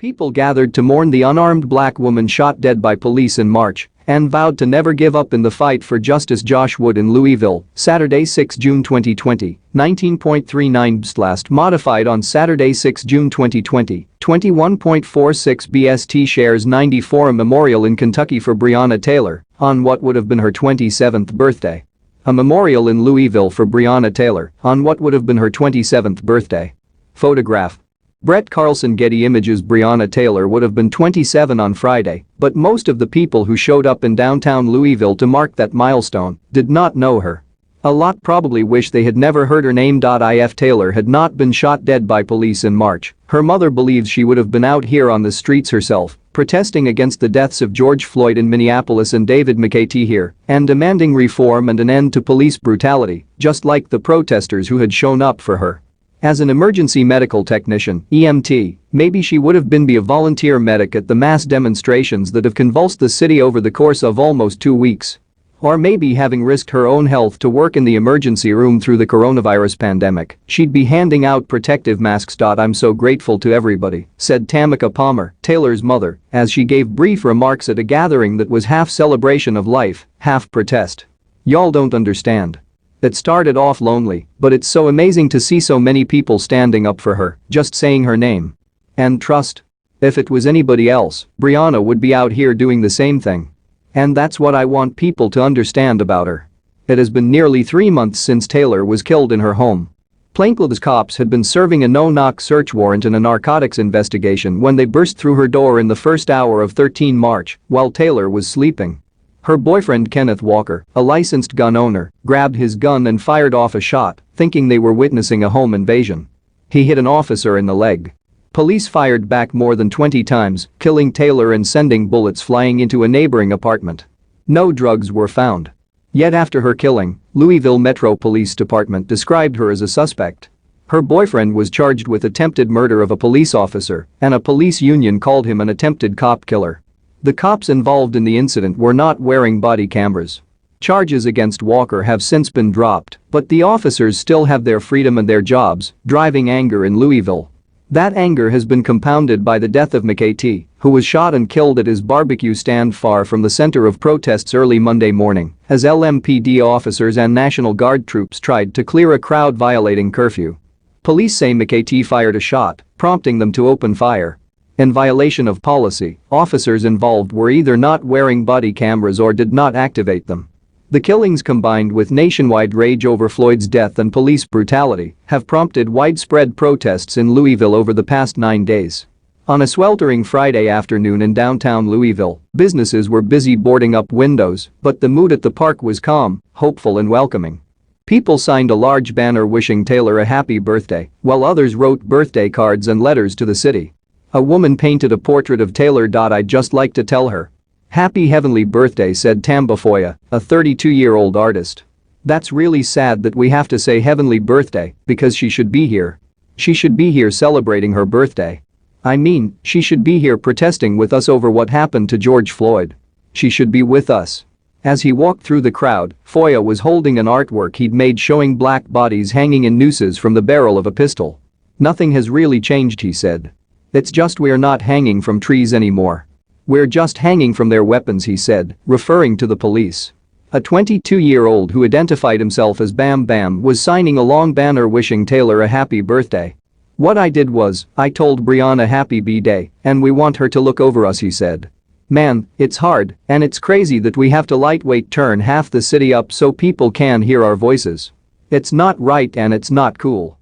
People gathered to mourn the unarmed black woman shot dead by police in March and vowed to never give up in the fight for justice. Josh Wood in Louisville, Saturday 6 June 2020, 19.39 last modified on Saturday 6 June 2020, 21.46 BST shares 94. A memorial in Kentucky for Breonna Taylor on what would have been her 27th birthday. A memorial in Louisville for Breonna Taylor on what would have been her 27th birthday. Photograph. Brett Carlson. Getty Images. Breonna Taylor would have been 27 on Friday, but most of the people who showed up in downtown Louisville to mark that milestone did not know her. A lot probably wish they had never heard her name. If Taylor had not been shot dead by police in March, her mother believes she would have been out here on the streets herself, protesting against the deaths of George Floyd in Minneapolis and David McAtee here, and demanding reform and an end to police brutality, just like the protesters who had shown up for her. As an emergency medical technician, EMT, maybe she would have been a volunteer medic at the mass demonstrations that have convulsed the city over the course of almost 2 weeks. Or maybe having risked her own health to work in the emergency room through the coronavirus pandemic, she'd be handing out protective masks. I'm so grateful to everybody, said Tamika Palmer, Taylor's mother, as she gave brief remarks at a gathering that was half celebration of life, half protest. Y'all don't understand. It started off lonely, but it's so amazing to see so many people standing up for her, just saying her name. And trust. If it was anybody else, Breonna would be out here doing the same thing. And that's what I want people to understand about her. It has been nearly 3 months since Taylor was killed in her home. Plainclothes cops had been serving a no-knock search warrant in a narcotics investigation when they burst through her door in the first hour of 13 March while Taylor was sleeping. Her boyfriend Kenneth Walker, a licensed gun owner, grabbed his gun and fired off a shot, thinking they were witnessing a home invasion. He hit an officer in the leg. Police fired back more than 20 times, killing Taylor and sending bullets flying into a neighboring apartment. No drugs were found. Yet after her killing, Louisville Metro Police Department described her as a suspect. Her boyfriend was charged with attempted murder of a police officer, and a police union called him an attempted cop killer. The cops involved in the incident were not wearing body cameras. Charges against Walker have since been dropped, but the officers still have their freedom and their jobs, driving anger in Louisville. That anger has been compounded by the death of McAtee, who was shot and killed at his barbecue stand far from the center of protests early Monday morning, as LMPD officers and National Guard troops tried to clear a crowd violating curfew. Police say McAtee fired a shot, prompting them to open fire. In violation of policy, officers involved were either not wearing body cameras or did not activate them. The killings, combined with nationwide rage over Floyd's death and police brutality, have prompted widespread protests in Louisville over the past 9 days. On a sweltering Friday afternoon in downtown Louisville, businesses were busy boarding up windows, but the mood at the park was calm, hopeful and welcoming. People signed a large banner wishing Taylor a happy birthday, while others wrote birthday cards and letters to the city. A woman painted a portrait of Taylor. I'd just like to tell her happy heavenly birthday, said Tamba Foya, a 32-year-old artist. That's really sad that we have to say heavenly birthday because she should be here. She should be here celebrating her birthday. I mean, she should be here protesting with us over what happened to George Floyd. She should be with us. As he walked through the crowd, Foya was holding an artwork he'd made showing black bodies hanging in nooses from the barrel of a pistol. Nothing has really changed, he said. It's just we're not hanging from trees anymore. We're just hanging from their weapons, he said, referring to the police. A 22-year-old who identified himself as Bam Bam was signing a long banner wishing Taylor a happy birthday. What I did was, I told Breonna happy B-Day, and we want her to look over us, he said. Man, it's hard, and it's crazy that we have to lightweight turn half the city up so people can hear our voices. It's not right and it's not cool.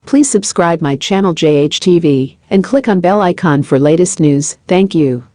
Please subscribe my channel JHTV and click on bell icon for latest news. Thank you.